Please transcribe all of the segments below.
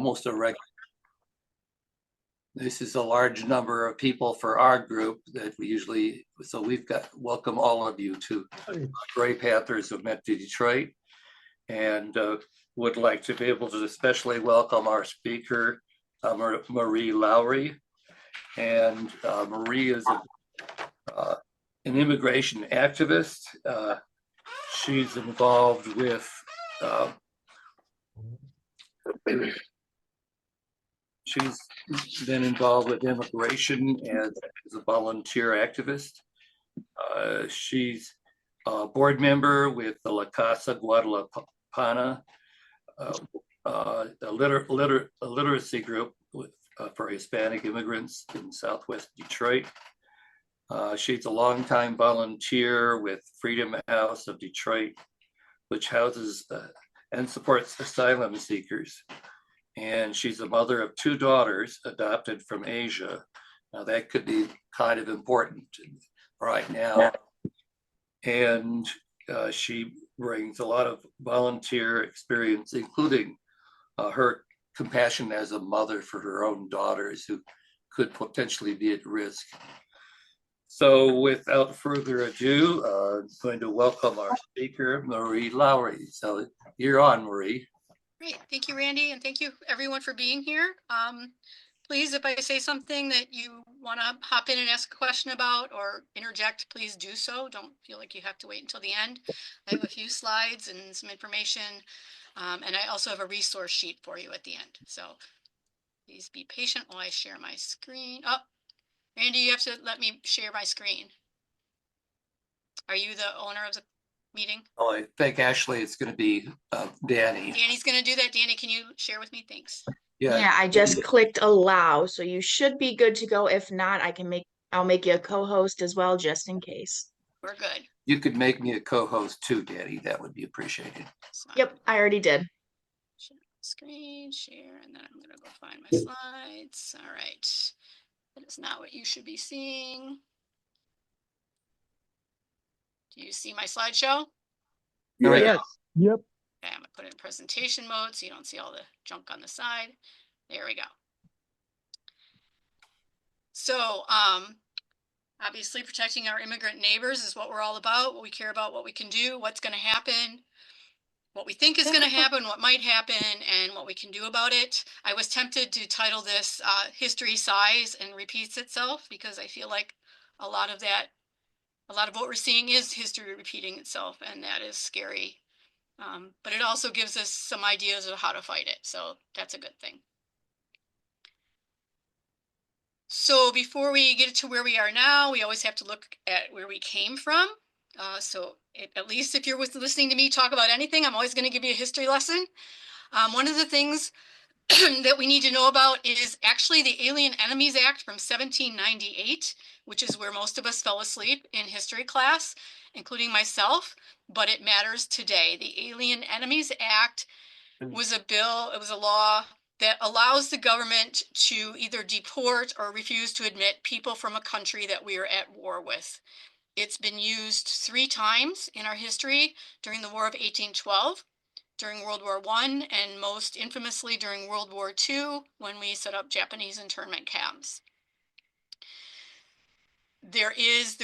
almost a regular. This is a large number of people for our group that we usually, so we've got, welcome all of you to Gray Panthers of Metro Detroit, and would like to be able to especially welcome our speaker, Marie Lowry. And Marie is an immigration activist. She's involved with she's been involved with immigration as a volunteer activist. She's a board member with the La Casa Guadalupana, a literacy group with, for Hispanic immigrants in Southwest Detroit. She's a longtime volunteer with Freedom House of Detroit, which houses and supports asylum seekers. And she's a mother of 2 daughters adopted from Asia. Now that could be kind of important right now. And she brings a lot of volunteer experience, including her compassion as a mother for her own daughters who could potentially be at risk. So without further ado, I'm going to welcome our speaker, Marie Lowry. So you're on, Marie. Great, thank you, Randy, and thank you everyone for being here. Please, if I say something that you want to hop in and ask a question about or interject, please do so. Don't feel like you have to wait until the end. I have a few slides and some information, and I also have a resource sheet for you at the end. So please be patient while I share my screen. Oh, Randy, you have to let me share my screen. Are you the owner of the meeting? Oh, I think actually it's going to be Danny. Danny's going to do that. Danny, can you share with me? Thanks. Yeah, I just clicked allow, so you should be good to go. If not, I'll make you a co-host as well, just in case. We're good. You could make me a co-host too, Danny. That would be appreciated. Yep, I already did. Share screen, share, and then I'm going to go find my slides. All right. That is not what you should be seeing. Do you see my slideshow? Yes. Yep. Okay, I'm going to put it in presentation mode so you don't see all the junk on the side. There we go. So, obviously protecting our immigrant neighbors is what we're all about, what we care about, what we can do, what's going to happen, what we think is going to happen, what might happen, and what we can do about it. I was tempted to title this History Sighs and Repeats Itself, because I feel like a lot of what we're seeing is history repeating itself, and that is scary. But it also gives us some ideas of how to fight it, so that's a good thing. So before we get to where we are now, we always have to look at where we came from. At least if you're listening to me talk about anything, I'm always going to give you a history lesson. One of the things that we need to know about is actually the Alien Enemies Act from 1798, which is where most of us fell asleep in history class, including myself, but it matters today. The Alien Enemies Act was a bill, it was a law that allows the government to either deport or refuse to admit people from a country that we are at war with. It's been used 3 times in our history: during the War of 1812, during World War I, and most infamously during World War II, when we set up Japanese internment camps. The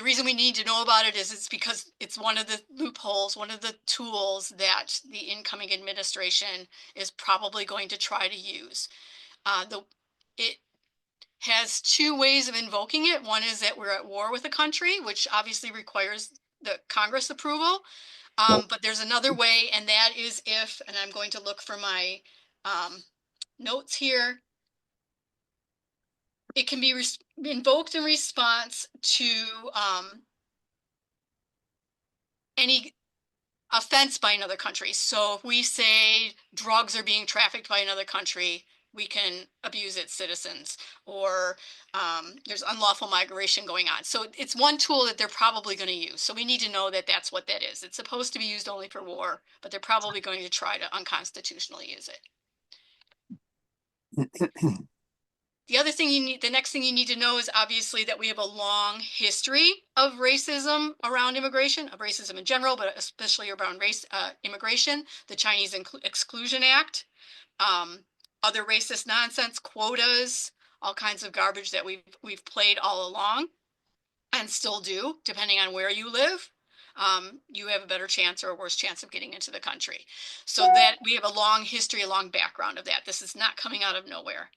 reason we need to know about it is it's because it's one of the loopholes, one of the tools that the incoming administration is probably going to try to use. It has 2 ways of invoking it. One is that we're at war with a country, which obviously requires the Congress approval. But there's another way, and that is if, and I'm going to look for my notes here, it can be invoked in response to any offense by another country. So if we say drugs are being trafficked by another country, we can abuse its citizens, or there's unlawful migration going on. So it's one tool that they're probably going to use. So we need to know that that's what that is. It's supposed to be used only for war, but they're probably going to try to unconstitutionally use it. The next thing you need to know is obviously that we have a long history of racism around immigration, of racism in general, but especially around immigration. The Chinese Exclusion Act other racist nonsense, quotas, all kinds of garbage that we've played all along and still do, depending on where you live. You have a better chance or a worse chance of getting into the country. So that we have a long history, a long background of that. This is not coming out of nowhere.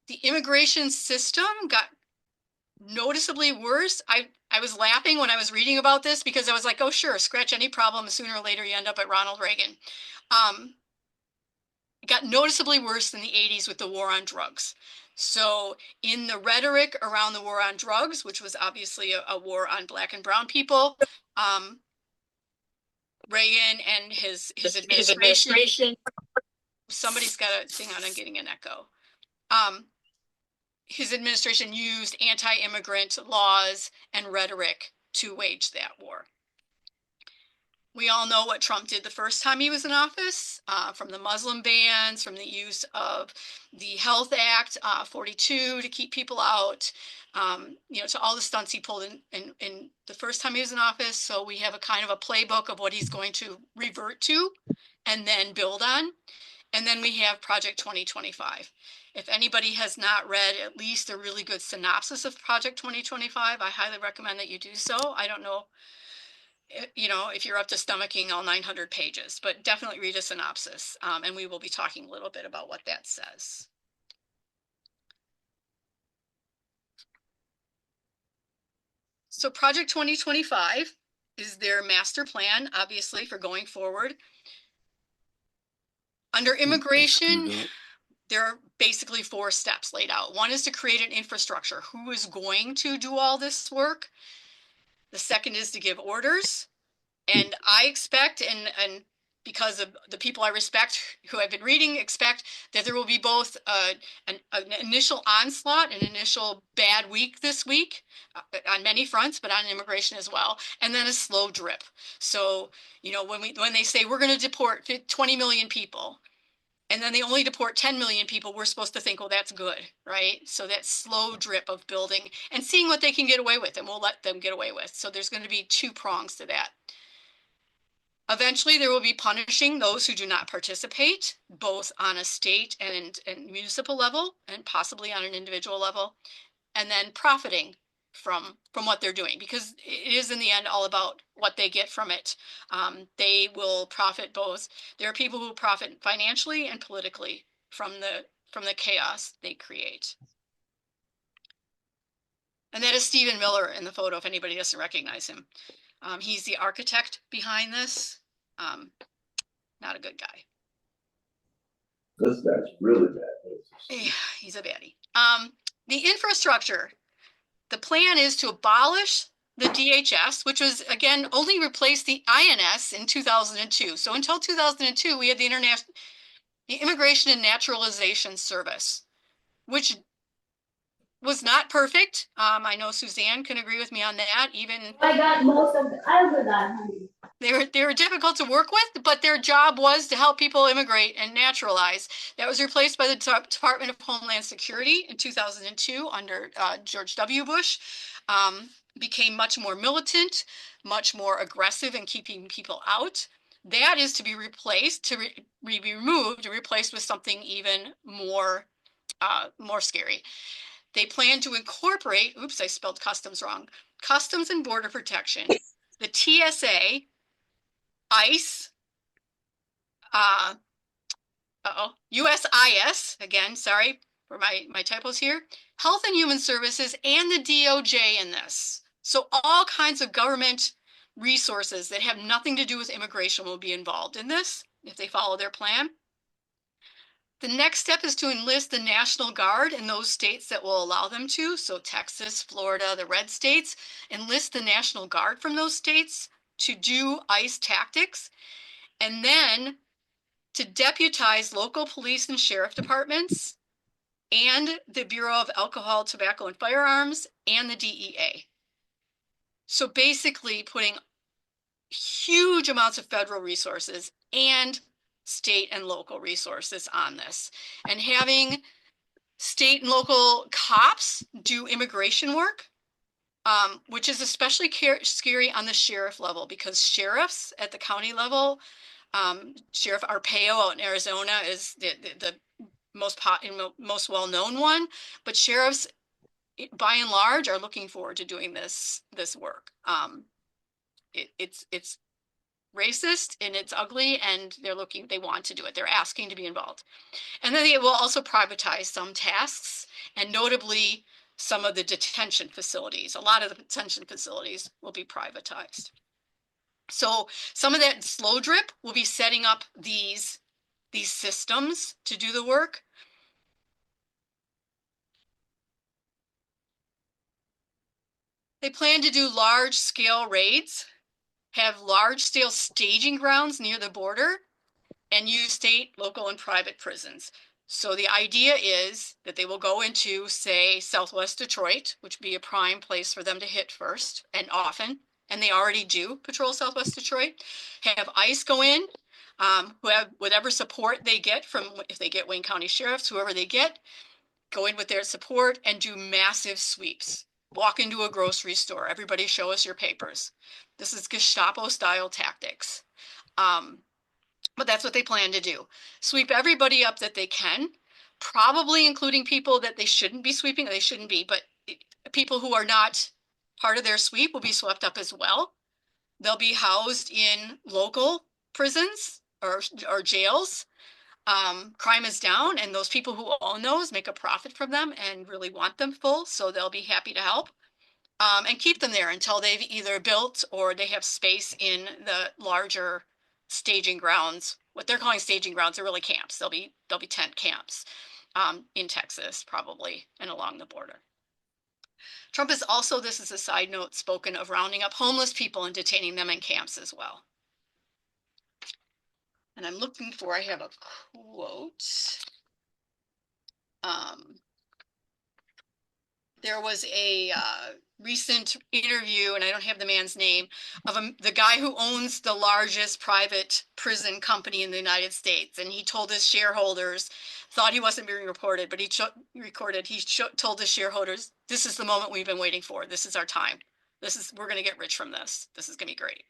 The immigration system got noticeably worse. I was laughing when I was reading about this because I was like, oh, sure, scratch any problem. Sooner or later, you end up at Ronald Reagan. It got noticeably worse in the 80s with the war on drugs. So in the rhetoric around the war on drugs, which was obviously a war on Black and brown people, Reagan and his administration, somebody's got a thing on, I'm getting an echo. His administration used anti-immigrant laws and rhetoric to wage that war. We all know what Trump did the first time he was in office, from the Muslim bans, from the use of the Health Act 42 to keep people out, to all the stunts he pulled in the first time he was in office. So we have a kind of a playbook of what he's going to revert to and then build on. And then we have Project 2025. If anybody has not read at least a really good synopsis of Project 2025, I highly recommend that you do so. I don't know, if you're up to stomaching all 900 pages, but definitely read a synopsis. And we will be talking a little bit about what that says. So Project 2025 is their master plan, obviously, for going forward. Under immigration, there are basically 4 steps laid out. One is to create an infrastructure. Who is going to do all this work? The second is to give orders. And I expect, and because of the people I respect who I've been reading, expect that there will be both an initial onslaught, an initial bad week this week on many fronts, but on immigration as well, and then a slow drip. So, when they say we're going to deport 20 million people, and then they only deport 10 million people, we're supposed to think, well, that's good, right? So that slow drip of building and seeing what they can get away with, and we'll let them get away with. So there's going to be 2 prongs to that. Eventually, there will be punishing those who do not participate, both on a state and municipal level, and possibly on an individual level, and then profiting from what they're doing, because it is in the end all about what they get from it. They will profit both. There are people who profit financially and politically from the chaos they create. And that is Stephen Miller in the photo, if anybody doesn't recognize him. He's the architect behind this. Not a good guy. This guy's really bad. Yeah, he's a baddie. The infrastructure. The plan is to abolish the DHS, which was, again, only replaced the INS in 2002. So until 2002, we had the Immigration and Naturalization Service, which was not perfect. I know Suzanne can agree with me on that. Even I got most of the, I was that, honey. They were difficult to work with, but their job was to help people immigrate and naturalize. That was replaced by the Department of Homeland Security in 2002 under George W. Bush. Became much more militant, much more aggressive in keeping people out. That is to be replaced, to be removed and replaced with something even more scary. They plan to incorporate, oops, I spelled customs wrong, Customs and Border Protection, the TSA, ICE, USIS, again, sorry for my typos here, Health and Human Services, and the DOJ in this. So all kinds of government resources that have nothing to do with immigration will be involved in this if they follow their plan. The next step is to enlist the National Guard in those states that will allow them to. So Texas, Florida, the red states, enlist the National Guard from those states to do ICE tactics, and then to deputize local police and sheriff departments and the Bureau of Alcohol, Tobacco, and Firearms and the DEA. So basically putting huge amounts of federal resources and state and local resources on this, and having state and local cops do immigration work, which is especially scary on the sheriff level, because sheriffs at the county level Sheriff Arpaio out in Arizona is the most well-known one, but sheriffs by and large are looking forward to doing this work. It's racist and it's ugly, and they want to do it. They're asking to be involved. And then they will also privatize some tasks, and notably some of the detention facilities. A lot of the detention facilities will be privatized. So some of that slow drip will be setting up these systems to do the work. They plan to do large scale raids, have large scale staging grounds near the border, and use state, local, and private prisons. So the idea is that they will go into, say, Southwest Detroit, which would be a prime place for them to hit first and often, and they already do patrol Southwest Detroit, have ICE go in, who have whatever support they get from, if they get Wayne County sheriffs, whoever they get, go in with their support and do massive sweeps. Walk into a grocery store, everybody show us your papers. This is Gestapo style tactics. But that's what they plan to do. Sweep everybody up that they can, probably including people that they shouldn't be sweeping, they shouldn't be, but people who are not part of their sweep will be swept up as well. They'll be housed in local prisons or jails. Crime is down, and those people who own those make a profit from them and really want them full, so they'll be happy to help. And keep them there until they've either built or they have space in the larger staging grounds. What they're calling staging grounds are really camps. They'll be tent camps in Texas, probably, and along the border. Trump has also, this is a side note, spoken of rounding up homeless people and detaining them in camps as well. And I'm looking for, I have a quote. There was a recent interview, and I don't have the man's name, of the guy who owns the largest private prison company in the United States. And he told his shareholders, thought he wasn't being reported, but he told his shareholders, this is the moment we've been waiting for. This is our time. We're going to get rich from this. This is going to be great.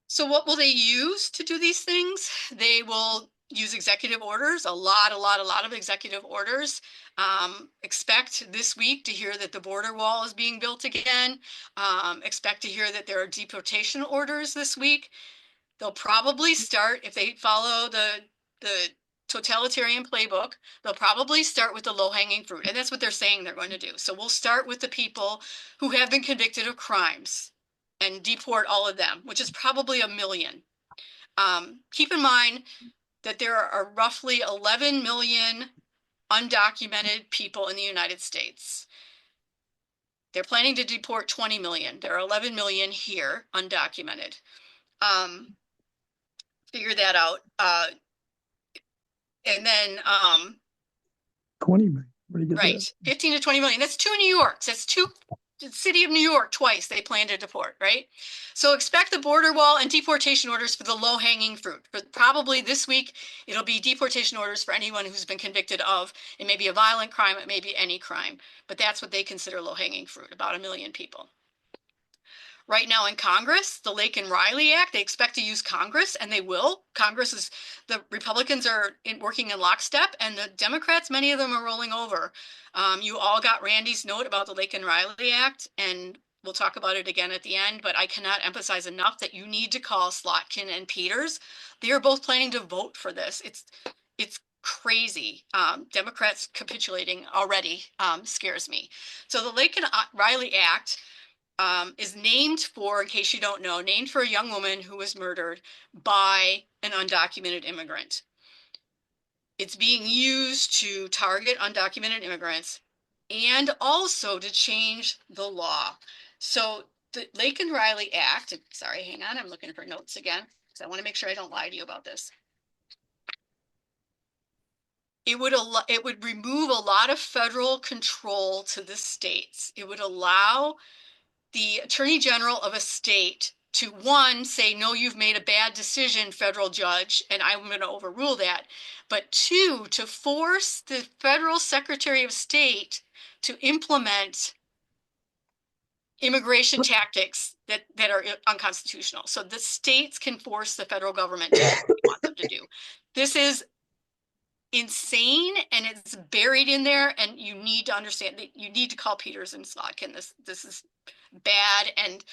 So what will they use to do these things? They will use executive orders, a lot of executive orders. Expect this week to hear that the border wall is being built again. Expect to hear that there are deportation orders this week. They'll probably start, if they follow the totalitarian playbook, they'll probably start with the low-hanging fruit. And that's what they're saying they're going to do. So we'll start with the people who have been convicted of crimes and deport all of them, which is probably 1 million. Keep in mind that there are roughly 11 million undocumented people in the United States. They're planning to deport 20 million. There are 11 million here, undocumented. Figure that out. And then 20 million. Where do you get right, that? 15 to 20 million. That's 2 New Yorks. That's 2 the city of New York twice they plan to deport, right? So expect the border wall and deportation orders for the low-hanging fruit. For probably this week, it'll be deportation orders for anyone who's been convicted of, it may be a violent crime, it may be any crime, but that's what they consider low-hanging fruit, about 1 million people. Right now in Congress, the Lake and Riley Act, they expect to use Congress, and they will. The Republicans are working in lockstep, and the Democrats, many of them are rolling over. You all got Randy's note about the Lake and Riley Act, and we'll talk about it again at the end, but I cannot emphasize enough that you need to call Slotkin and Peters. They are both planning to vote for this. It's crazy. Democrats capitulating already scares me. So the Lake and Riley Act is named for, in case you don't know, named for a young woman who was murdered by an undocumented immigrant. It's being used to target undocumented immigrants and also to change the law. So the Lake and Riley Act, sorry, hang on, I'm looking for notes again, because I want to make sure I don't lie to you about this. It would remove a lot of federal control to the states. It would allow the attorney general of a state to, one, say, no, you've made a bad decision, federal judge, and I'm going to overrule that. But two, to force the federal secretary of state to implement immigration tactics that are unconstitutional. So the states can force the federal government to do what they want them to do. This is insane, and it's buried in there, and you need to understand that you need to call Peters and Slotkin. This is bad, and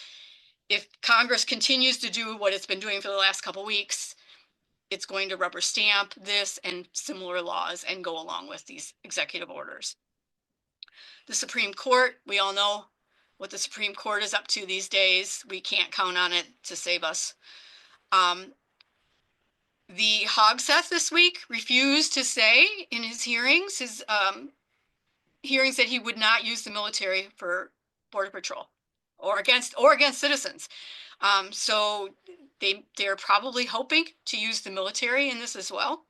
if Congress continues to do what it's been doing for the last couple of weeks, it's going to rubber stamp this and similar laws and go along with these executive orders. The Supreme Court, we all know what the Supreme Court is up to these days. We can't count on it to save us. The Hogseth this week refused to say in his hearings, that he would not use the military for Border Patrol or against citizens. So they're probably hoping to use the military in this as well.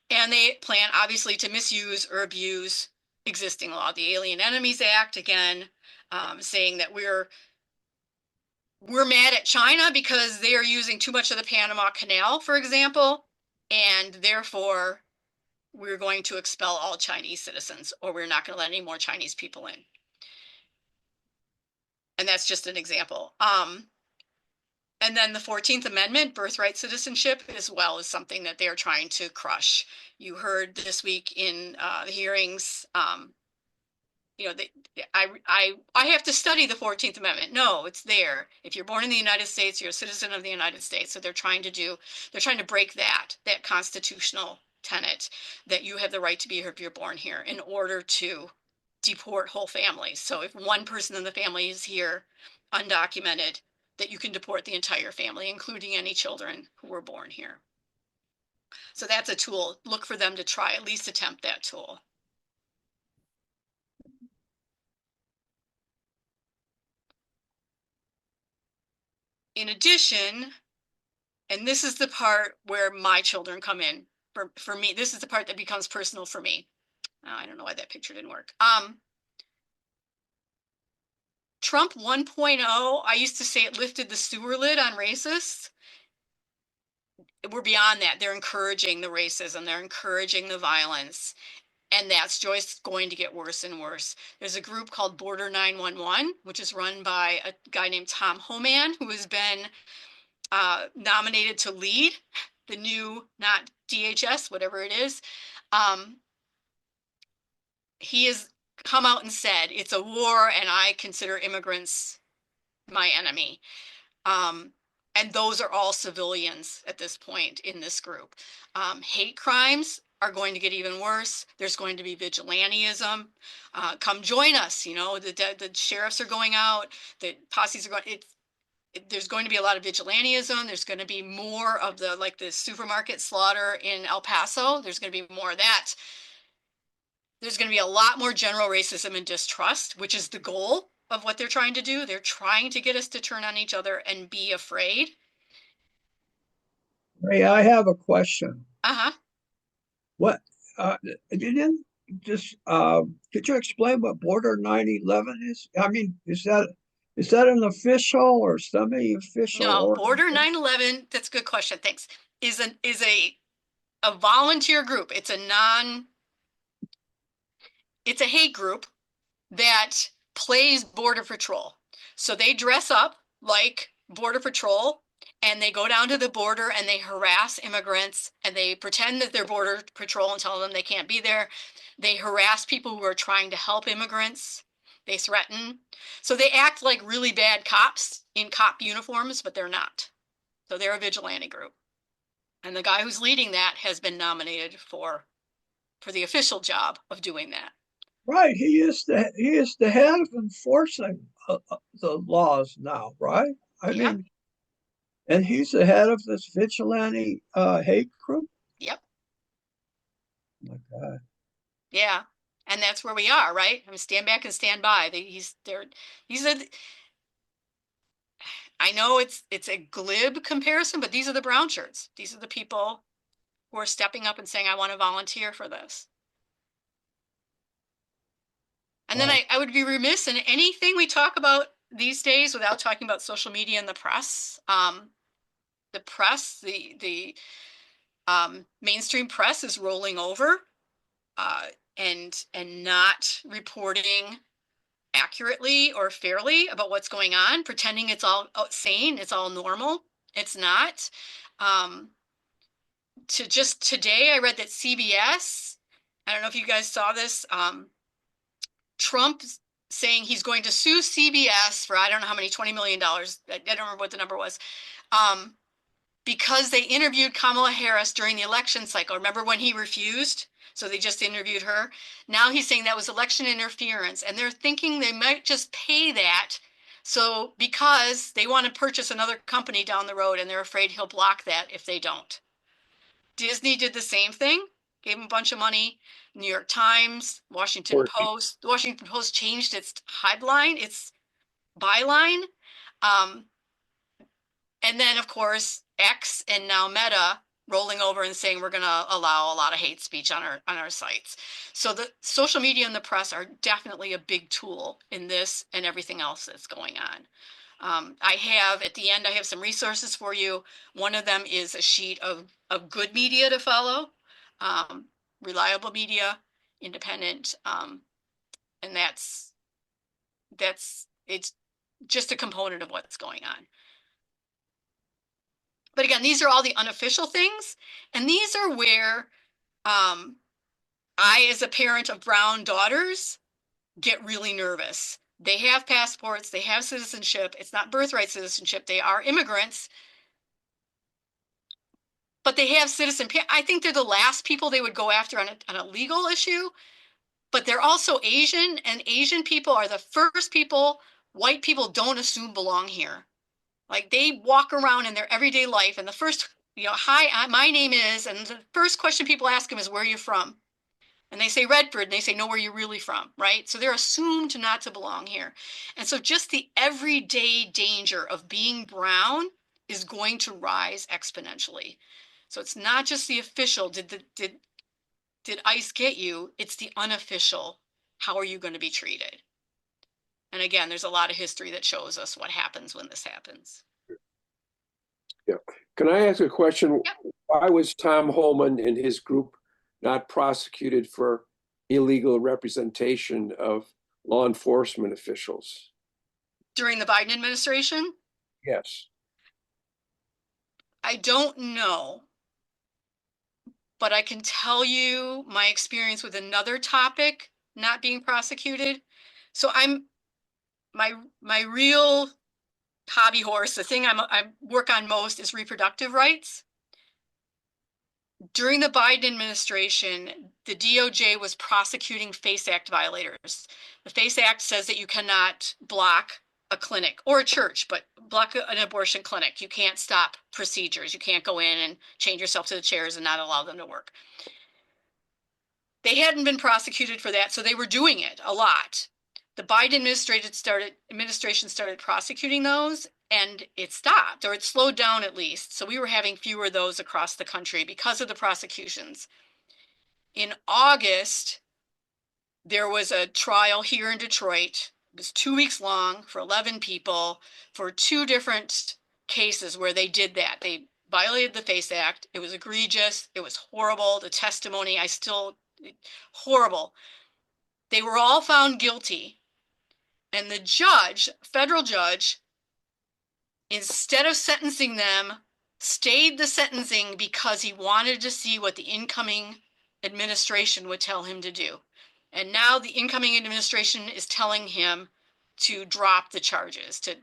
And they plan, obviously, to misuse or abuse existing law. The Alien Enemies Act, again, saying that we're mad at China because they are using too much of the Panama Canal, for example, and therefore we're going to expel all Chinese citizens, or we're not going to let any more Chinese people in. And that's just an example. And then the 14th Amendment, birthright citizenship, as well, is something that they're trying to crush. You heard this week in the hearings, I have to study the 14th Amendment. No, it's there. If you're born in the United States, you're a citizen of the United States. So they're trying to break that constitutional tenet that you have the right to be here if you're born here, in order to deport whole families. So if one person in the family is here undocumented, that you can deport the entire family, including any children who were born here. So that's a tool. Look for them to try, at least attempt that tool. In addition, and this is the part where my children come in, for me, this is the part that becomes personal for me. I don't know why that picture didn't work. Trump 1.0, I used to say it lifted the sewer lid on racists. We're beyond that. They're encouraging the racism. They're encouraging the violence. And that's just going to get worse and worse. There's a group called Border 911, which is run by a guy named Tom Homan, who has been nominated to lead the new, not DHS, whatever it is. He has come out and said, it's a war and I consider immigrants my enemy. And those are all civilians at this point in this group. Hate crimes are going to get even worse. There's going to be vigilantism. Come join us. The sheriffs are going out. The posses are going. There's going to be a lot of vigilantism. There's going to be more of the supermarket slaughter in El Paso. There's going to be more of that. There's going to be a lot more general racism and distrust, which is the goal of what they're trying to do. They're trying to get us to turn on each other and be afraid. Ray, I have a question. Uh-huh. What, you didn't just, could you explain what Border 911 is? I mean, is that an official or semi-official? No, Border 911, that's a good question, thanks, is a volunteer group. It's a hate group that plays Border Patrol. So they dress up like Border Patrol and they go down to the border and they harass immigrants and they pretend that they're Border Patrol and tell them they can't be there. They harass people who are trying to help immigrants. They threaten. So they act like really bad cops in cop uniforms, but they're not. So they're a vigilante group. And the guy who's leading that has been nominated for the official job of doing that. Right, he is the head of enforcing the laws now, right? I mean, and he's the head of this vigilante hate group. Yep. Oh my God. Yeah, and that's where we are, right? I mean, stand back and stand by. I know it's a glib comparison, but these are the brown shirts. These are the people who are stepping up and saying, I want to volunteer for this. And then I would be remiss in anything we talk about these days without talking about social media and the press. The press, the mainstream press is rolling over and not reporting accurately or fairly about what's going on, pretending it's all sane, it's all normal. It's not. To just today, I read that CBS, I don't know if you guys saw this, Trump saying he's going to sue CBS for I don't know how many $20 million. I don't remember what the number was. Because they interviewed Kamala Harris during the election cycle. Remember when he refused? So they just interviewed her. Now he's saying that was election interference, and they're thinking they might just pay that. So because they want to purchase another company down the road, and they're afraid he'll block that if they don't. Disney did the same thing, gave him a bunch of money. New York Times, Washington Post. The Washington Post changed its headline, its byline. And then, of course, X and now Meta rolling over and saying we're going to allow a lot of hate speech on our sites. So the social media and the press are definitely a big tool in this and everything else that's going on. I have, at the end, I have some resources for you. One of them is a sheet of good media to follow, reliable media, independent, and that's it's just a component of what's going on. But again, these are all the unofficial things, and these are where I, as a parent of brown daughters, get really nervous. They have passports, they have citizenship. It's not birthright citizenship. They are immigrants, but they have citizenship. I think they're the last people they would go after on a legal issue, but they're also Asian, and Asian people are the first people white people don't assume belong here. Like they walk around in their everyday life, and the first, hi, my name is, and the first question people ask them is, where are you from? And they say Redford, and they say, no, where are you really from, right? So they're assumed not to belong here. And so just the everyday danger of being brown is going to rise exponentially. So it's not just the official, did ICE get you? It's the unofficial. How are you going to be treated? And again, there's a lot of history that shows us what happens when this happens. Yeah. Can I ask a question? Yep. Why was Tom Holman and his group not prosecuted for illegal representation of law enforcement officials? During the Biden administration? Yes. I don't know. But I can tell you my experience with another topic not being prosecuted. So my real hobby horse, the thing I work on most is reproductive rights. During the Biden administration, the DOJ was prosecuting FACE Act violators. The FACE Act says that you cannot block a clinic or a church, but block an abortion clinic. You can't stop procedures. You can't go in and chain yourself to the chairs and not allow them to work. They hadn't been prosecuted for that, so they were doing it a lot. The Biden administration started prosecuting those, and it stopped, or it slowed down at least. So we were having fewer of those across the country because of the prosecutions. In August, there was a trial here in Detroit. It was 2 weeks long for 11 people for 2 different cases where they did that. They violated the FACE Act. It was egregious. It was horrible. The testimony, horrible. They were all found guilty. And the judge, federal judge, instead of sentencing them, stayed the sentencing because he wanted to see what the incoming administration would tell him to do. And now the incoming administration is telling him to drop the charges, to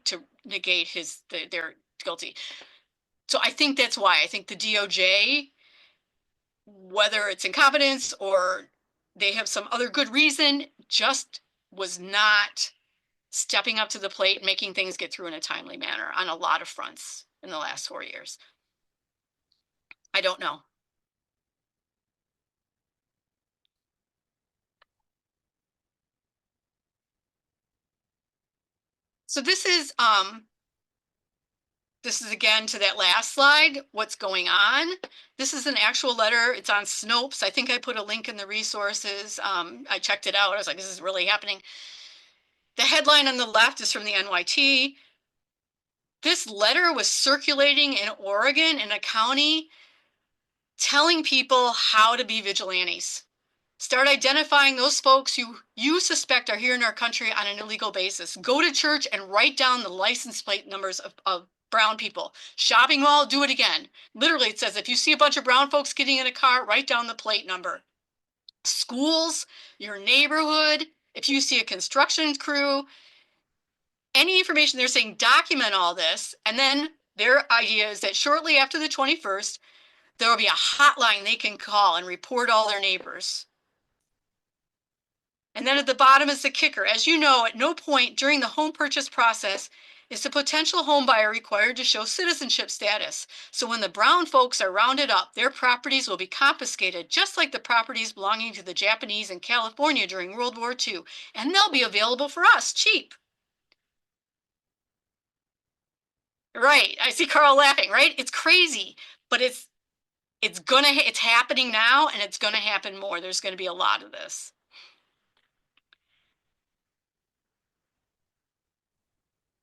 negate their guilty. So I think that's why. I think the DOJ, whether it's incompetence or they have some other good reason, just was not stepping up to the plate and making things get through in a timely manner on a lot of fronts in the last 4 years. I don't know. So this is again to that last slide, what's going on. This is an actual letter. It's on Snopes. I think I put a link in the resources. I checked it out. I was like, this is really happening. The headline on the left is from the NYT. This letter was circulating in Oregon in a county telling people how to be vigilantes. Start identifying those folks who you suspect are here in our country on an illegal basis. Go to church and write down the license plate numbers of brown people. Shopping mall, do it again. Literally, it says if you see a bunch of brown folks getting in a car, write down the plate number. Schools, your neighborhood, if you see a construction crew, any information they're saying, document all this. And then their idea is that shortly after the 21st, there will be a hotline they can call and report all their neighbors. And then at the bottom is the kicker. As you know, at no point during the home purchase process is the potential home buyer required to show citizenship status. So when the brown folks are rounded up, their properties will be confiscated, just like the properties belonging to the Japanese in California during World War II. And they'll be available for us, cheap. Right, I see Carl laughing, right? It's crazy, but it's happening now, and it's gonna happen more. There's gonna be a lot of this.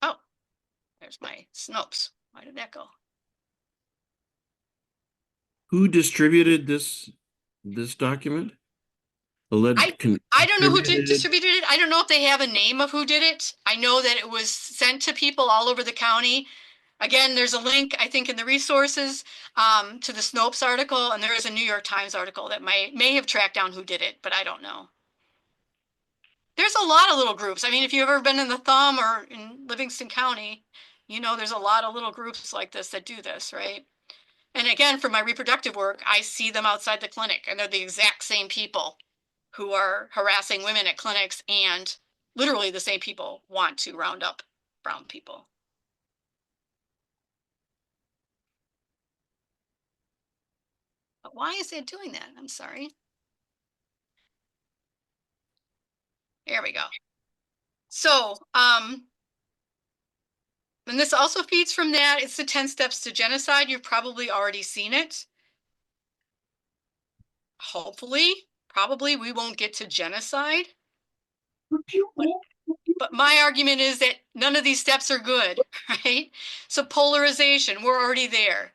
Oh, there's my Snopes. Why did that go? Who distributed this document? I don't know who distributed it. I don't know if they have a name of who did it. I know that it was sent to people all over the county. Again, there's a link, I think, in the resources to the Snopes article, and there is a New York Times article that may have tracked down who did it, but I don't know. There's a lot of little groups. I mean, if you've ever been in the Thumb or in Livingston County, you know there's a lot of little groups like this that do this, right? And again, for my reproductive work, I see them outside the clinic, and they're the exact same people who are harassing women at clinics, and literally the same people want to round up brown people. But why is it doing that? I'm sorry. There we go. So, and this also feeds from that. It's the 10 steps to genocide. You've probably already seen it. Hopefully, probably we won't get to genocide. But my argument is that none of these steps are good, right? So polarization, we're already there.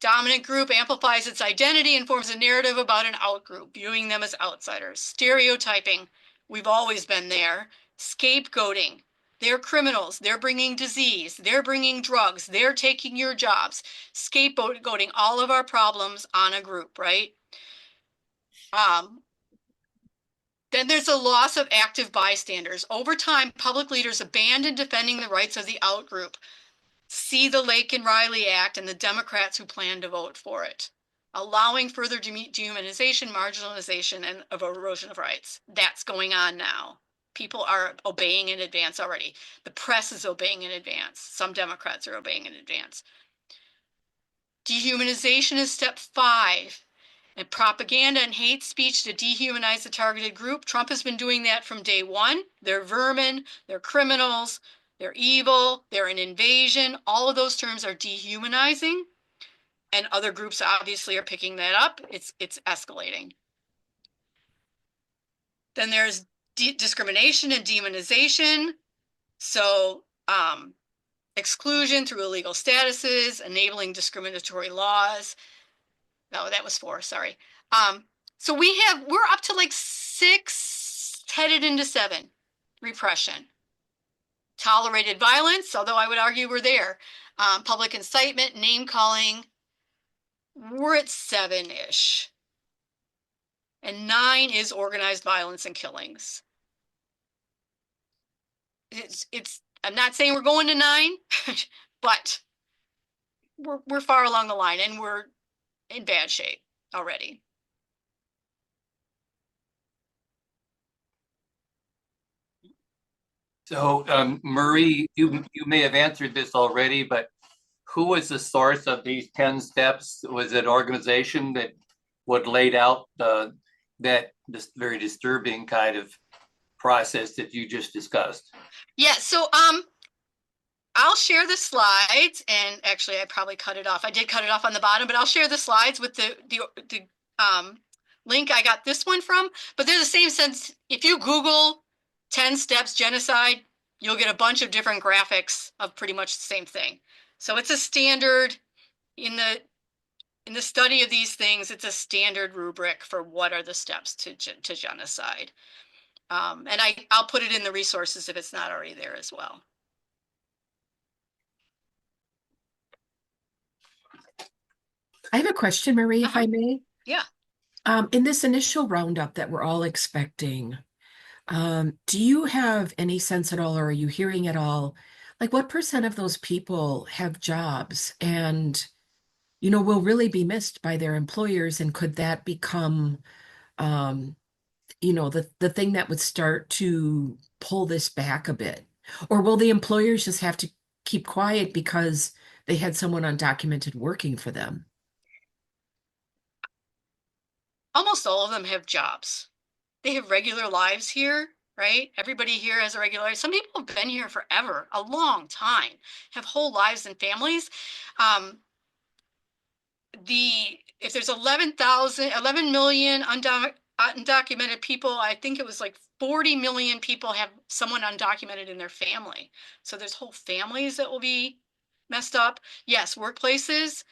Dominant group amplifies its identity and forms a narrative about an outgroup, viewing them as outsiders. Stereotyping, we've always been there. Scapegoating, they're criminals, they're bringing disease, they're bringing drugs, they're taking your jobs. Scapegoating all of our problems on a group, right? Then there's a loss of active bystanders. Over time, public leaders abandoned defending the rights of the outgroup. See the Lake and Riley Act and the Democrats who plan to vote for it, allowing further dehumanization, marginalization, and of erosion of rights. That's going on now. People are obeying in advance already. The press is obeying in advance. Some Democrats are obeying in advance. Dehumanization is step 5. And propaganda and hate speech to dehumanize the targeted group. Trump has been doing that from day one. They're vermin, they're criminals, they're evil, they're an invasion. All of those terms are dehumanizing. And other groups obviously are picking that up. It's escalating. Then there's discrimination and demonization. So exclusion through illegal statuses, enabling discriminatory laws. No, that was 4, sorry. So we're up to like 6, headed into 7. Repression. Tolerated violence, although I would argue we're there. Public incitement, name calling, we're at 7-ish. And 9 is organized violence and killings. I'm not saying we're going to 9, but we're far along the line, and we're in bad shape already. So, Marie, you may have answered this already, but who was the source of these 10 steps? Was it an organization that laid out that this very disturbing kind of process that you just discussed? Yeah, so I'll share the slides, and actually I probably cut it off. I did cut it off on the bottom, but I'll share the slides with the link I got this one from. But they're the same sense. If you Google 10 steps genocide, you'll get a bunch of different graphics of pretty much the same thing. So it's a standard in the in the study of these things, it's a standard rubric for what are the steps to genocide. And I'll put it in the resources if it's not already there as well. I have a question, Marie, if I may. Yeah. In this initial roundup that we're all expecting, do you have any sense at all, or are you hearing at all, like what percent of those people have jobs and, you know, will really be missed by their employers? And could that become, you know, the thing that would start to pull this back a bit? Or will the employers just have to keep quiet because they had someone undocumented working for them? Almost all of them have jobs. They have regular lives here, right? Everybody here has a regular life. Some people have been here forever, a long time, have whole lives and families. If there's 11 million undocumented people, I think it was like 40 million people have someone undocumented in their family. So there's whole families that will be messed up. Yes, workplaces.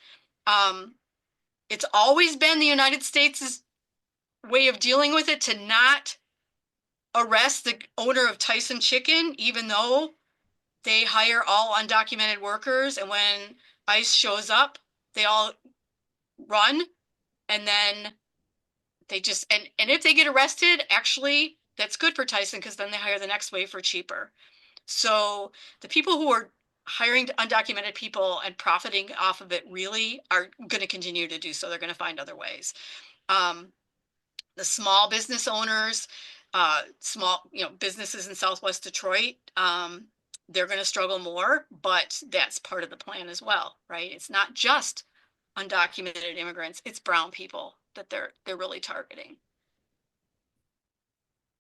It's always been the United States' way of dealing with it to not arrest the owner of Tyson Chicken, even though they hire all undocumented workers. And when ICE shows up, they all run. And then they just, and if they get arrested, actually, that's good for Tyson because then they hire the next wave for cheaper. So the people who are hiring undocumented people and profiting off of it really are going to continue to do so. They're going to find other ways. The small business owners, small, businesses in Southwest Detroit, they're going to struggle more, but that's part of the plan as well, right? It's not just undocumented immigrants, it's brown people that they're really targeting.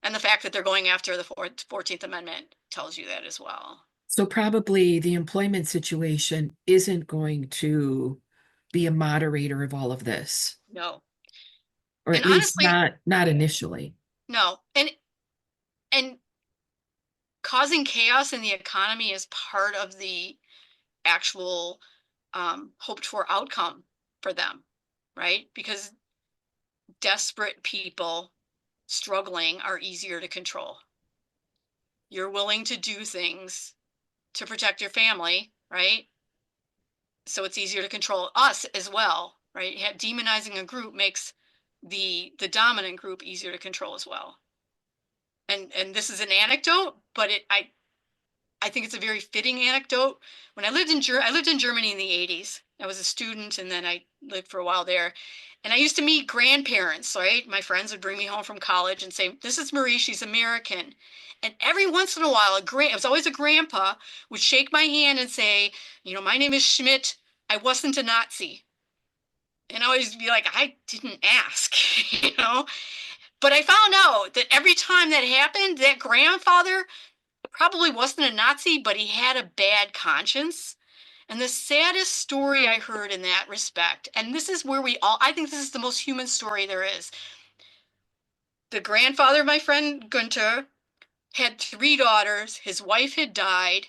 And the fact that they're going after the 14th Amendment tells you that as well. So probably the employment situation isn't going to be a moderator of all of this. No. Or at least not initially. No. And causing chaos in the economy is part of the actual hoped for outcome for them, right? Because desperate people struggling are easier to control. You're willing to do things to protect your family, right? So it's easier to control us as well, right? Demonizing a group makes the dominant group easier to control as well. And this is an anecdote, but I think it's a very fitting anecdote. When I lived in Germany in the 80s. I was a student and then I lived for a while there. And I used to meet grandparents, right? My friends would bring me home from college and say, "This is Marie, she's American." And every once in a while, it was always a grandpa would shake my hand and say, "My name is Schmidt. I wasn't a Nazi." And I always be like, I didn't ask, But I found out that every time that happened, that grandfather probably wasn't a Nazi, but he had a bad conscience. And the saddest story I heard in that respect, and this is where I think this is the most human story there is. The grandfather of my friend Günther had 3 daughters. His wife had died.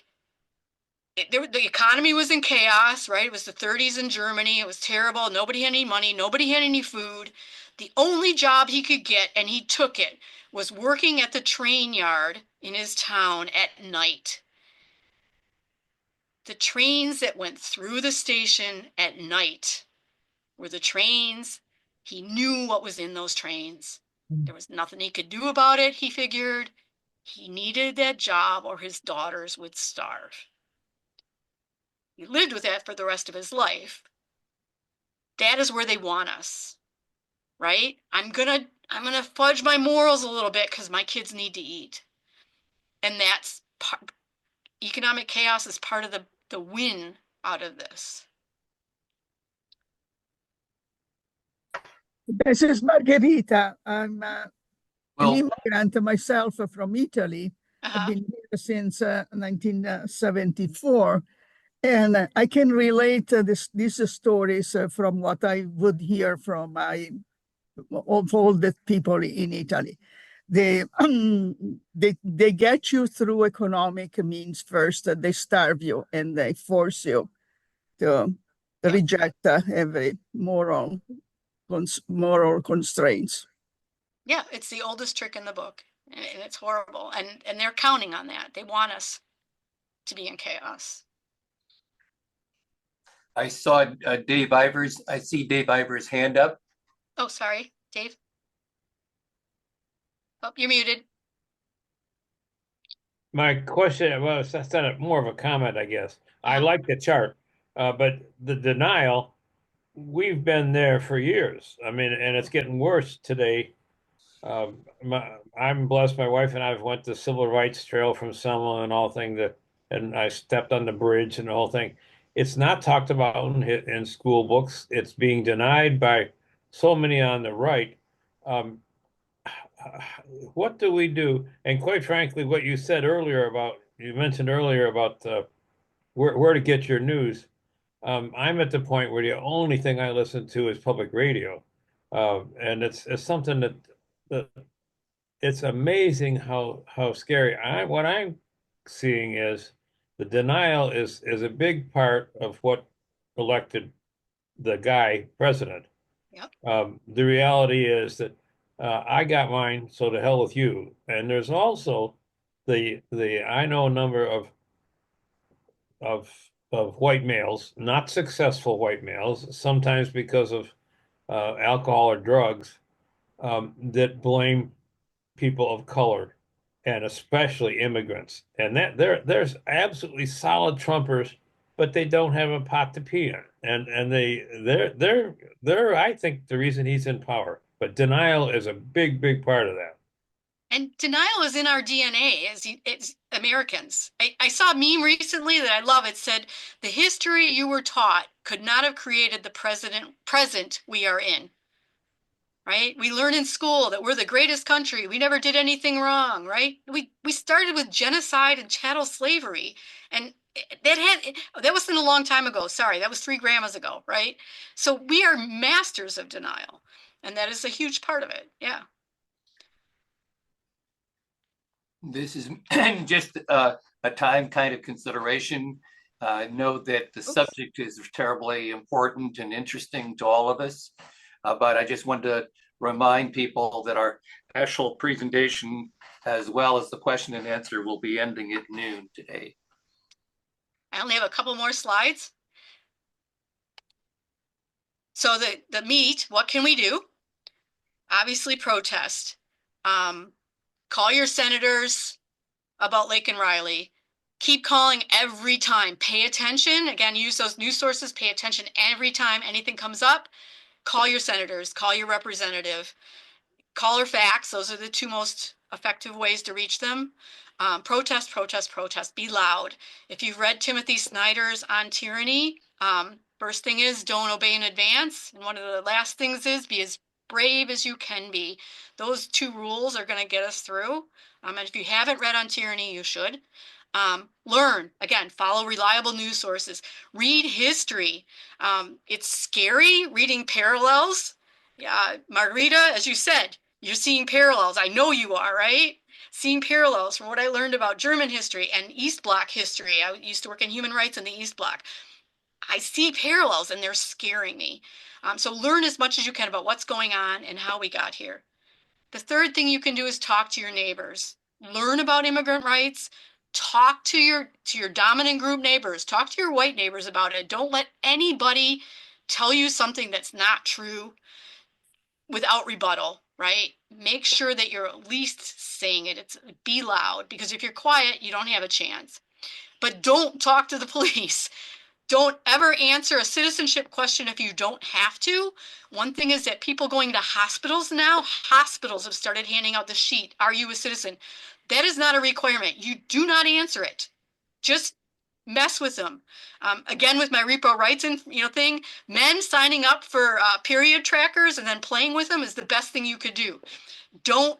The economy was in chaos, right? It was the 30s in Germany. It was terrible. Nobody had any money. Nobody had any food. The only job he could get, and he took it, was working at the train yard in his town at night. The trains that went through the station at night were the trains. He knew what was in those trains. There was nothing he could do about it, he figured. He needed that job or his daughters would starve. He lived with that for the rest of his life. That is where they want us, right? I'm gonna fudge my morals a little bit because my kids need to eat. And that's economic chaos is part of the win out of this. This is Margherita. I'm an immigrant myself from Italy. I've been here since 1974. And I can relate these stories from what I would hear from all the people in Italy. They get you through economic means first. They starve you and they force you to Yeah. reject every moral constraints. Yeah, it's the oldest trick in the book, and it's horrible. And they're counting on that. They want us to be in chaos. I saw Dave Ivers. I see Dave Ivers' hand up. Oh, sorry, Dave. Oh, you're muted. My question was, that's not more of a comment, I guess. I Uh-huh. like the chart, but the denial, we've been there for years. I mean, and it's getting worse today. I'm blessed. My wife and I went the Civil Rights Trail from Selma and all thing that, and I stepped on the bridge and the whole thing. It's not talked about in school books. It's being denied by so many on the right. Um, what do we do? And quite frankly, what you said earlier about, you mentioned earlier about where to get your news. I'm at the point where the only thing I listen to is public radio. And it's something that it's amazing how scary. What I'm seeing is the denial is a big part of what elected the guy president. Yep. The reality is that I got mine, so to hell with you. And there's also the I know a number of white males, not successful white males, sometimes because of alcohol or drugs, that blame people of color and especially immigrants. And that there's absolutely solid Trumpers, but they don't have a pot to pee in. And they're I think the reason he's in power. But denial is a big part of that. And denial is in our DNA as Americans. I saw a meme recently that I love. It said, the history you were taught could not have created the present we are in. Right? We learn in school that we're the greatest country. We never did anything wrong, right? We started with genocide and chattel slavery. And that wasn't a long time ago. Sorry, that was 3 grandmas ago, right? So we are masters of denial. And that is a huge part of it. Yeah. This is just a time kind of consideration. I know that the subject is terribly important and interesting to all of us, but I just wanted to remind people that our actual presentation, as well as the question and answer, will be ending at noon today. I only have a couple more slides. So the meat, what can we do? Obviously protest. Call your senators about Lake and Riley. Keep calling every time. Pay attention. Again, use those news sources. Pay attention every time anything comes up. Call your senators. Call your representative. Call or fax. Those are the 2 most effective ways to reach them. Protest, protest, protest. Be loud. If you've read Timothy Snyder's On Tyranny, first thing is don't obey in advance. And one of the last things is be as brave as you can be. Those 2 rules are going to get us through. And if you haven't read On Tyranny, you should. Learn, again, follow reliable news sources. Read history. It's scary reading parallels. Yeah, Margarita, as you said, you're seeing parallels. I know you are, right? Seeing parallels from what I learned about German history and East Bloc history. I used to work in human rights in the East Bloc. I see parallels and they're scaring me. So learn as much as you can about what's going on and how we got here. The third thing you can do is talk to your neighbors. Learn about immigrant rights. Talk to your dominant group neighbors. Talk to your white neighbors about it. Don't let anybody tell you something that's not true without rebuttal, right? Make sure that you're at least saying it. Be loud, because if you're quiet, you don't have a chance. But don't talk to the police. Don't ever answer a citizenship question if you don't have to. One thing is that people going to hospitals now, hospitals have started handing out the sheet, are you a citizen? That is not a requirement. You do not answer it. Just mess with them. Again, with my repo rights and thing, men signing up for period trackers and then playing with them is the best thing you could do. Don't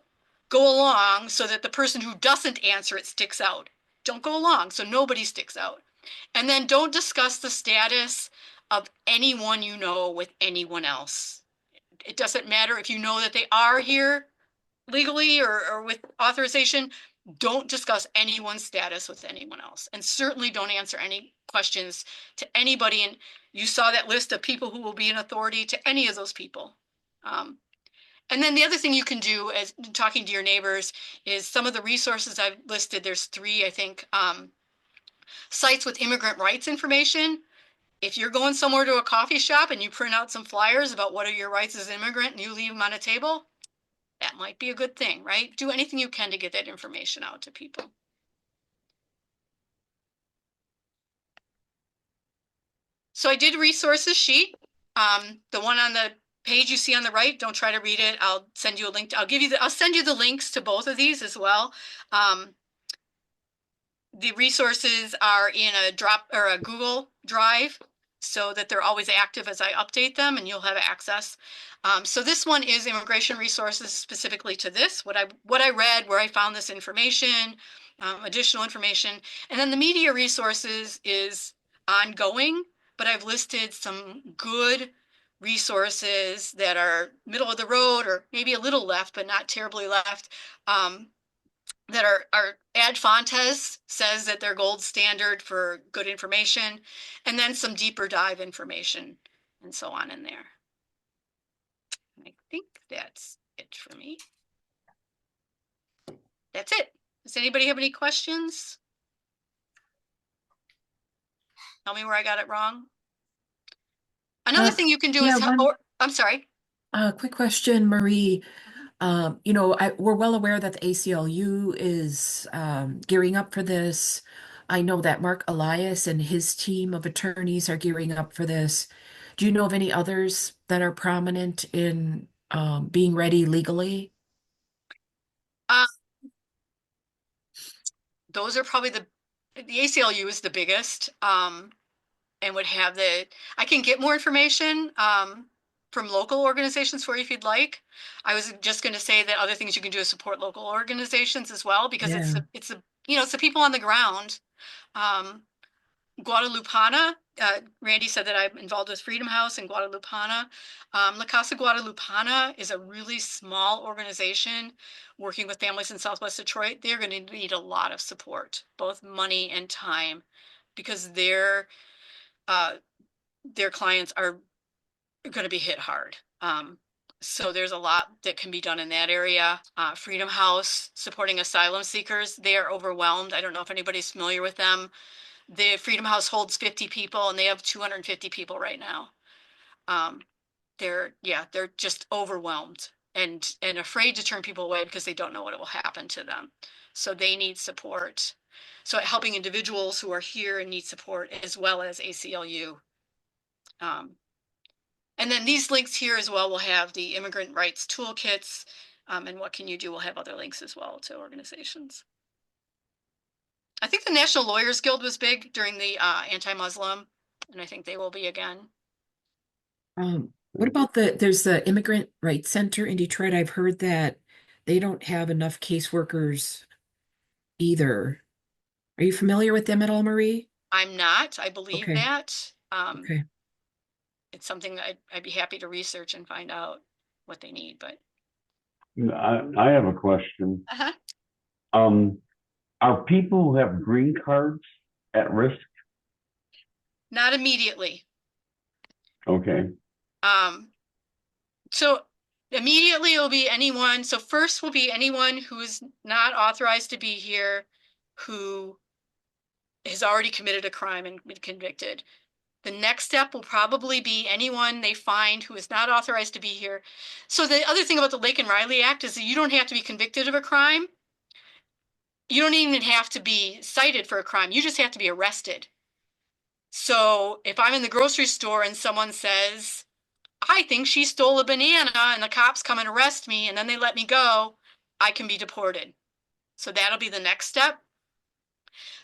go along so that the person who doesn't answer it sticks out. Don't go along so nobody sticks out. And then don't discuss the status of anyone you know with anyone else. It doesn't matter if you know that they are here legally or with authorization. don't discuss anyone's status with anyone else, and certainly don't answer any questions to anybody. And you saw that list of people who will be an authority to any of those people. And then the other thing you can do as talking to your neighbors is some of the resources I've listed. There's 3, I think, sites with immigrant rights information. If you're going somewhere to a coffee shop and you print out some flyers about what are your rights as an immigrant and you leave them on a table, that might be a good thing, right? Do anything you can to get that information out to people. So I did a resources sheet. The one on the page you see on the right, don't try to read it. I'll send you a link. I'll send you the links to both of these as well. The resources are in a Google Drive so that they're always active as I update them, and you'll have access. So this one is immigration resources specifically to this, what I read, where I found this information, additional information. And then the media resources is ongoing, but I've listed some good resources that are middle of the road or maybe a little left, but not terribly left. That are Ad Fontes says that they're gold standard for good information, and then some deeper dive information and so on in there. And I think that's it for me. That's it. Does anybody have any questions? Tell me where I got it wrong. Another thing you can do is, I'm sorry. Quick question, Marie. We're well aware that the ACLU is gearing up for this. I know that Mark Elias and his team of attorneys are gearing up for this. Do you know of any others that are prominent in being ready legally? Those are probably the ACLU is the biggest, and would have I can get more information from local organizations for you if you'd like. I was just going to say that other things you can do is support local organizations as well, because it's the people on the ground. Guadalupana, Randy said that I'm involved with Freedom House in Guadalupana. La Casa Guadalupana is a really small organization working with families in Southwest Detroit. They're going to need a lot of support, both money and time, because their clients are going to be hit hard. So there's a lot that can be done in that area. Freedom House supporting asylum seekers. They are overwhelmed. I don't know if anybody's familiar with them. The Freedom House holds 50 people and they have 250 people right now. They're just overwhelmed and afraid to turn people away because they don't know what will happen to them. So they need support. So helping individuals who are here and need support, as well as ACLU. And then these links here as well will have the immigrant rights toolkits, and what can you do? We'll have other links as well to organizations. I think the National Lawyers Guild was big during the anti-Muslim, and I think they will be again. What about there's the Immigrant Rights Center in Detroit. I've heard that they don't have enough caseworkers either. Are you familiar with them at all, Marie? I'm not. I believe that. Okay. It's something I'd be happy to research and find out what they need, but. I have a question. Are people who have green cards at risk? Not immediately. Okay. So immediately it'll be anyone. So first will be anyone who is not authorized to be here, who has already committed a crime and been convicted. The next step will probably be anyone they find who is not authorized to be here. So the other thing about the Lake and Riley Act is that you don't have to be convicted of a crime. You don't even have to be cited for a crime. You just have to be arrested. So if I'm in the grocery store and someone says, I think she stole a banana, and the cops come and arrest me and then they let me go, I can be deported. So that'll be the next step.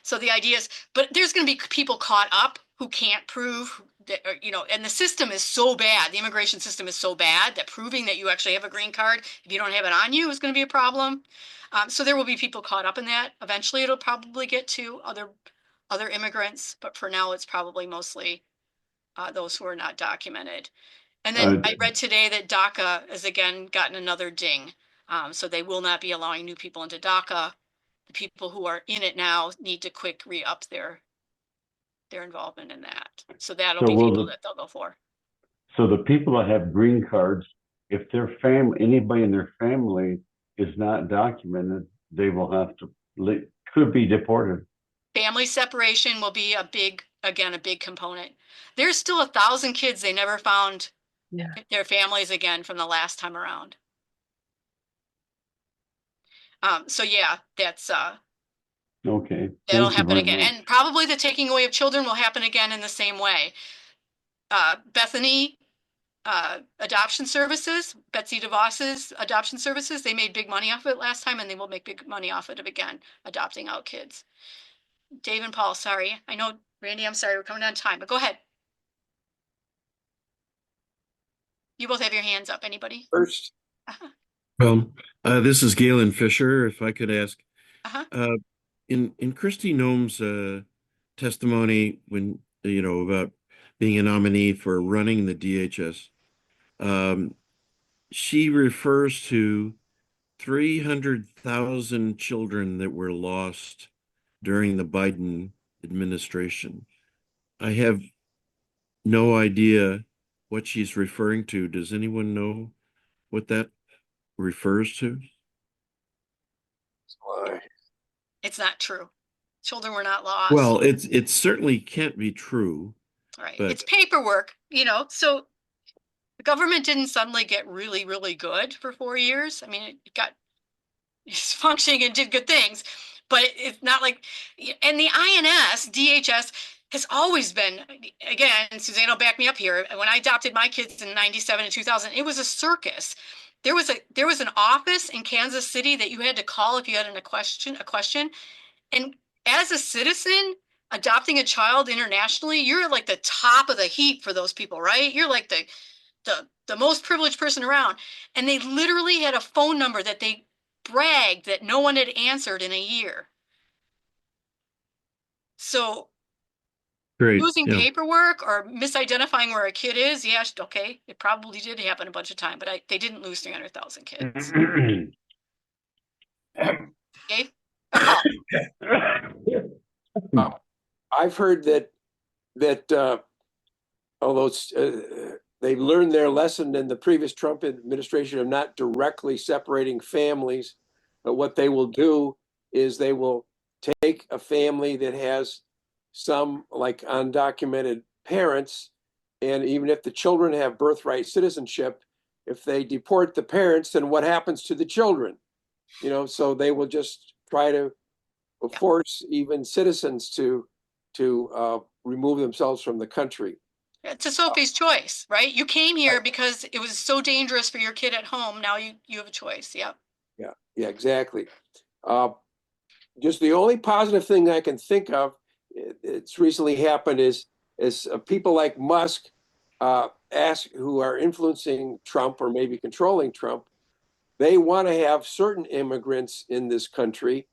So the idea is, but there's going to be people caught up who can't prove that, and the system is so bad. The immigration system is so bad that proving that you actually have a green card, if you don't have it on you, is going to be a problem. So there will be people caught up in that. Eventually it'll probably get to other immigrants, but for now it's probably mostly those who are not documented. And then I read today that DACA has again gotten another ding. So they will not be allowing new people into DACA. the people who are in it now need to quick re-up their involvement in that. So that'll So be will people the- that they'll go for. So the people that have green cards, if their family, anybody in their family is not documented, they will have to, could be deported. Family separation will be a big component. There's still 1,000 kids they never found their families again from the last time around. So yeah, that's Okay. that'll Thank you happen very again. much. And probably the taking away of children will happen again in the same way. Bethany Adoption Services, Betsy DeVos's Adoption Services, they made big money off of it last time, and they will make big money off of it again, adopting out kids. Dave and Paul, sorry. I know, Randy, I'm sorry, we're coming on time, but go ahead. You both have your hands up. Anybody? First, This is Galen Fisher. If I could ask, Uh-huh. in Christy Nome's testimony, when about being a nominee for running the DHS, she refers to 300,000 children that were lost during the Biden administration. I have no idea what she's referring to. Does anyone know what that refers to? It's not true. Children were not lost. Well, it certainly can't be true. Right. But it's paperwork, so the government didn't suddenly get really, really good for 4 years. I mean, it's functioning and did good things, but it's not like, and the INS, DHS has always been, again, Suzanne will back me up here. When I adopted my kids in 97 and 2000, it was a circus. There was an office in Kansas City that you had to call if you had a question. And as a citizen adopting a child internationally, you're like the top of the heap for those people, right? You're like the most privileged person around. And they literally had a phone number that they bragged that no one had answered in a year. So great. losing paperwork or misidentifying where a kid is, yes, okay, it probably did happen a bunch of times, but they didn't lose 300,000 kids. Dave? I've heard that although they learned their lesson in the previous Trump administration of not directly separating families, but what they will do is they will take a family that has some like undocumented parents, and even if the children have birthright citizenship, if they deport the parents, then what happens to the children? So they will just try to force even citizens to remove themselves from the country. It's a Sophie's choice, right? You came here because it was so dangerous for your kid at home. Now you have a choice. Yeah. Yeah, exactly. Just the only positive thing I can think of, it's recently happened is people like Musk who are influencing Trump or maybe controlling Trump. They want to have certain immigrants in this country,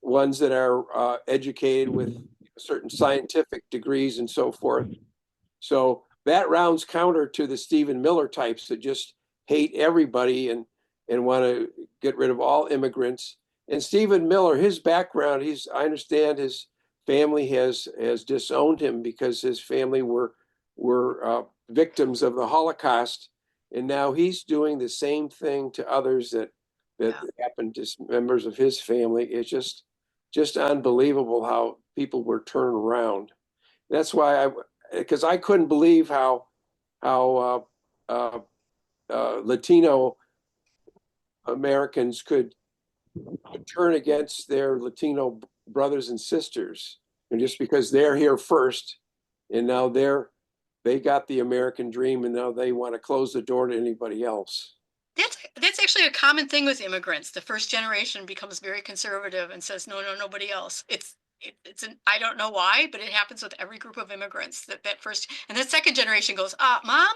ones that are educated with certain scientific degrees and so forth. So that rounds counter to the Stephen Miller types that just hate everybody and want to get rid of all immigrants. And Stephen Miller, his background, I understand his family has disowned him because his family were victims of the Holocaust, and now he's doing the same thing to others that happened to members of his family. It's just unbelievable how people were turned around. That's why because I couldn't believe how Latino Americans could turn against their Latino brothers and sisters, and just because they're here first, and now they got the American dream, and now they want to close the door to anybody else. That's actually a common thing with immigrants. The first generation becomes very conservative and says, no, nobody else. I don't know why, but it happens with every group of immigrants that first, and then second generation goes, Mom,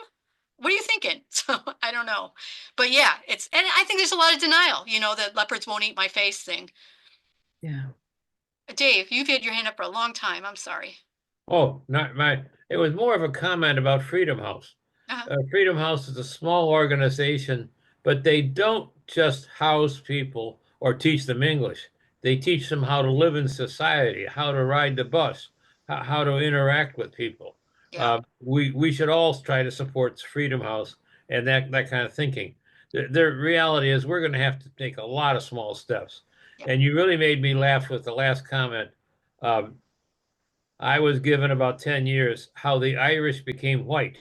what are you thinking? So I don't know, but yeah, and I think there's a lot of denial, the leopards won't eat my face thing. Yeah. Dave, you've had your hand up for a long time. I'm sorry. Oh, it was more of a comment about Freedom House. Freedom House is a small organization, but they don't just house people or teach them English. They teach them how to live in society, how to ride the bus, how to interact with people. Yeah. We should all try to support Freedom House and that kind of thinking. The reality is we're going to have to take a lot of small steps. Yeah. And you really made me laugh with the last comment. Um, I was given about 10 years how the Irish became white,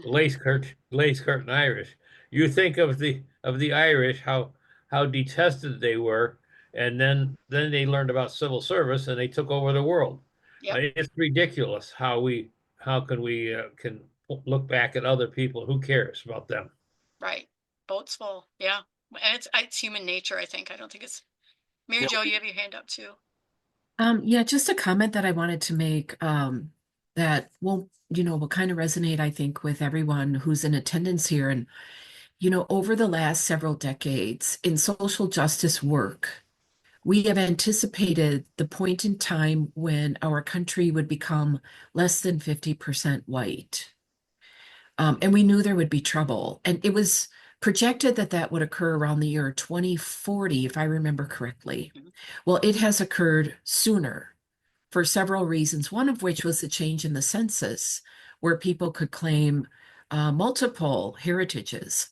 lace curtain Irish. You think of the Irish, how detested they were, and then they learned about civil service and they took over the world. Yep. It's ridiculous how can we can look back at other people. Who cares about them? Right. Boats full. Yeah. And it's human nature, I think. I don't think it's Mary Yeah. Jo, you have your hand up too. Yeah, just a comment that I wanted to make, that will kind of resonate, I think, with everyone who's in attendance here. And, over the last several decades in social justice work, we have anticipated the point in time when our country would become less than 50% white. And we knew there would be trouble. And it was projected that that would occur around the year 2040, if I remember correctly. Well, it has occurred sooner for several reasons, one of which was the change in the census, where people could claim multiple heritages.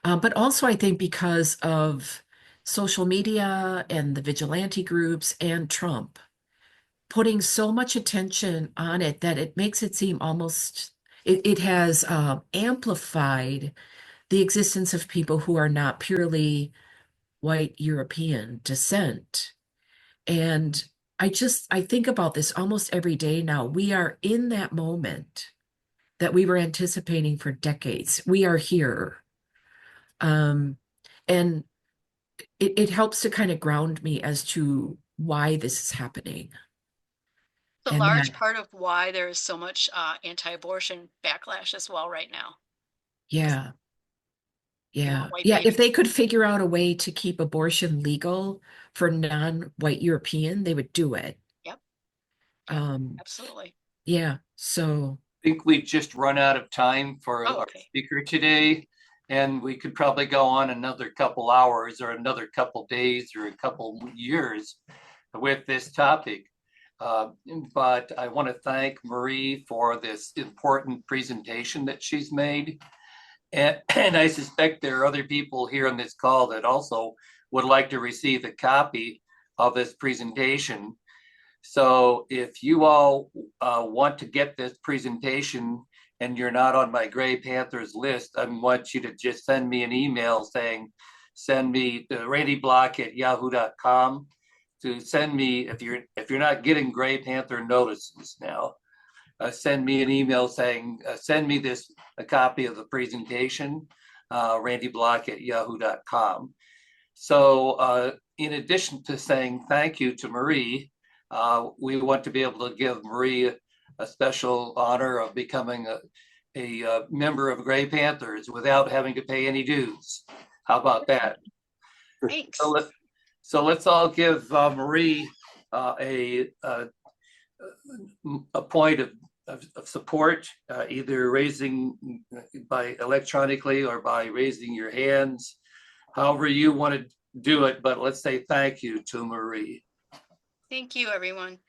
But also, I think because of social media and the vigilante groups and Trump putting so much attention on it that it makes it seem almost, it has amplified the existence of people who are not purely white European descent. And I think about this almost every day now. We are in that moment that we were anticipating for decades. We are here. And it helps to kind of ground me as to why this is happening. It's a And large that, part of why there is so much anti-abortion backlash as well right now. yeah. They Yeah. want white Yeah. If babies. they could figure out a way to keep abortion legal for non-white European, they would do it. Yep. Absolutely. Yeah. So, I think we've just run out of time for Oh, our okay. speaker today. And we could probably go on another couple hours or another couple days or a couple years with this topic. But I want to thank Marie for this important presentation that she's made. And I suspect there are other people here on this call that also would like to receive a copy of this presentation. So if you all want to get this presentation and you're not on my Gray Panthers list, I want you to just send me an email saying, send me to randyblock@yahoo.com to send me, if you're not getting Gray Panther notices now, send me an email saying, send me a copy of the presentation, randyblock@yahoo.com. So in addition to saying thank you to Marie, we want to be able to give Marie a special honor of becoming a member of Gray Panthers without having to pay any dues. How about that? Thanks. So let's all give Marie a point of support, either raising by electronically or by raising your hands, however you want to do it. But let's say thank you to Marie. Thank you, everyone.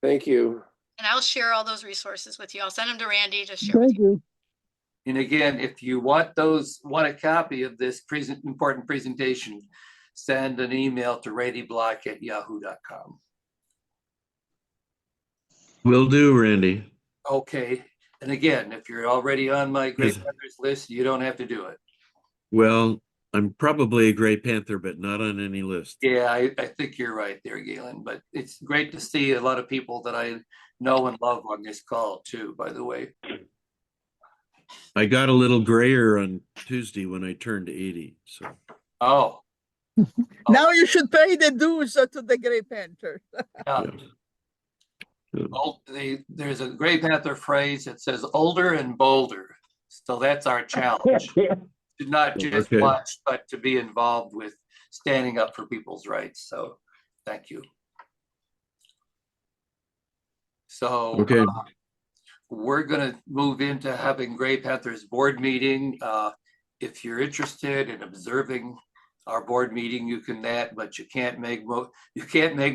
Thank you. And I'll share all those resources with you. I'll send them to Randy to share with Thank you. you. And again, if you want a copy of this important presentation, send an email to randyblock@yahoo.com. Will do, Randy. Okay. And again, if you're already on my Gray Panthers list, you don't have to do it. Well, I'm probably a Gray Panther, but not on any list. Yeah, I think you're right there, Galen. But it's great to see a lot of people that I know and love on this call too, by the way. I got a little grayer on Tuesday when I turned 80. So Oh. Now you should pay the dues to the Gray Panther. Yeah. There's a Gray Panther phrase that says older and bolder. So that's our challenge. To not just watch, but to be involved with standing up for people's rights. So thank you. So we're going to move into having Gray Panthers board meeting. If you're interested in observing our board meeting, you can that, but you can't make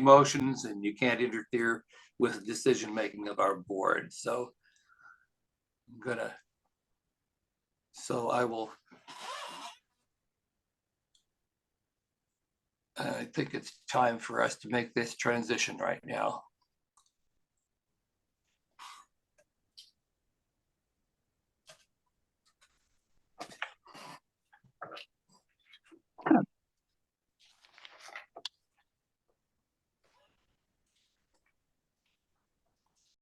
motions and you can't interfere with the decision making of our board. So I think it's time for us to make this transition right now.